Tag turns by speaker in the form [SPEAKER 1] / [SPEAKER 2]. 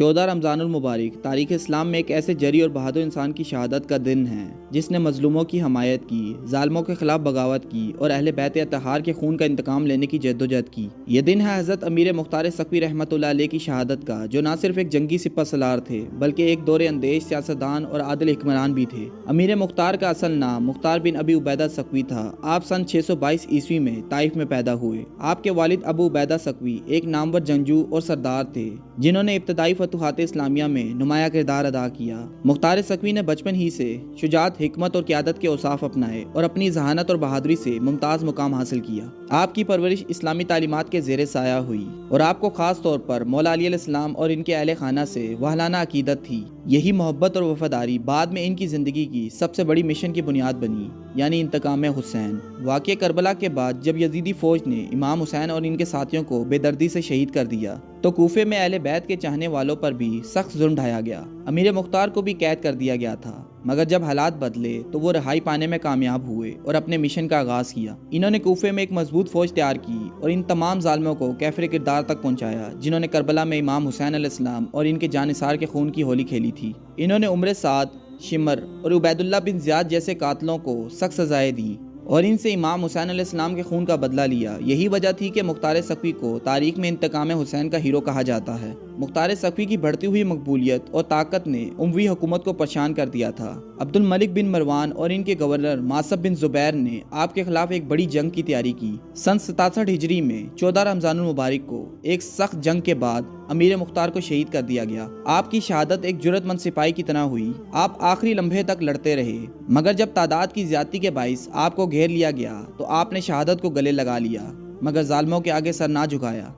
[SPEAKER 1] 14 رمضان المبارک تاریخ اسلام میں ایک ایسے جری اور بہادر انسان کی شہادت کا دن ہے جس نے مظلوموں کی حمایت کی، ظالموں کے خلاف بغاوت کی اور اہل بیت اطہار کے خون کا انتقام لینے کی جدوجہد کی۔ یہ دن ہے حضرت امیر مختار سقفی رحمۃ اللہ علیہ کی شہادت کا، جو نہ صرف ایک جنگی سپہ سالار تھے بلکہ ایک دور اندیش سیاستدان اور عادل حکمران بھی تھے۔ امیر مختار کا اصل نام مختار بن ابی عبیدہ سقفی تھا۔ آپ سن 622 عیسوی میں طائف میں پیدا ہوئے۔ آپ کے والد ابو عبیدہ سقفی ایک نامور جنگجو اور سردار تھے جنہوں نے ابتدائی فتوحات اسلامیہ میں نمایاں کردار ادا کیا۔ مختار سقفی نے بچپن ہی سے شجاعت، حکمت اور قیادت کے اوصاف اپنائے اور اپنی ذہانت اور بہادری سے ممتاز مقام حاصل کیا۔ آپ کی پرورش اسلامی تعلیمات کے زیر سایہ ہوئی اور آپ کو خاص طور پر مولا علی علیہ السلام اور ان کے اہل خانہ سے وحلانہ عقیدت تھی۔ یہی محبت اور وفاداری بعد میں ان کی زندگی کی سب سے بڑی مشن کی بنیاد بنی، یعنی انتقام حسین۔ واقعہ کربلا کے بعد جب یزیدی فوج نے امام حسین اور ان کے ساتھیوں کو بے دردی سے شہید کر دیا تو کوفے میں اہل بیت کے چاہنے والوں پر بھی سخت ظلم ڈھایا گیا۔ امیر مختار کو بھی قید کر دیا گیا تھا، مگر جب حالات بدلے تو وہ رہائی پانے میں کامیاب ہوئے اور اپنے مشن کا آغاز کیا۔ انہوں نے کوفے میں ایک مضبوط فوج تیار کی اور ان تمام ظالموں کو کیفر کردار تک پہنچایا جنہوں نے کربلا میں امام حسین علیہ السلام اور ان کے جانثار کے خون کی ہولی کھیلی تھی۔ انہوں نے عمر سعد، شمر اور عبید اللہ بن زیاد جیسے قاتلوں کو سخت سزائیں دیں اور ان سے امام حسین علیہ السلام کے خون کا بدلہ لیا۔ یہی وجہ تھی کہ مختار سقفی کو تاریخ میں انتقام حسین کا ہیرو کہا جاتا ہے۔ مختار سقفی کی بڑھتی ہوئی مقبولیت اور طاقت نے اموی حکومت کو پریشان کر دیا تھا۔ عبد الملک بن مروان اور ان کے گورنر معصب بن زبیر نے آپ کے خلاف ایک بڑی جنگ کی تیاری کی۔ سن 67 ہجری میں 14 رمضان المبارک کو ایک سخت جنگ کے بعد امیر مختار کو شہید کر دیا گیا۔ آپ کی شہادت ایک جرأت مند سپاہی کی طرح ہوئی۔ آپ آخری لمحے تک لڑتے رہے، مگر جب تعداد کی زیادتی کے باعث آپ کو گھیر لیا گیا تو آپ نے شہادت کو گلے لگا لیا، مگر ظالموں کے آگے سر نہ جھکایا۔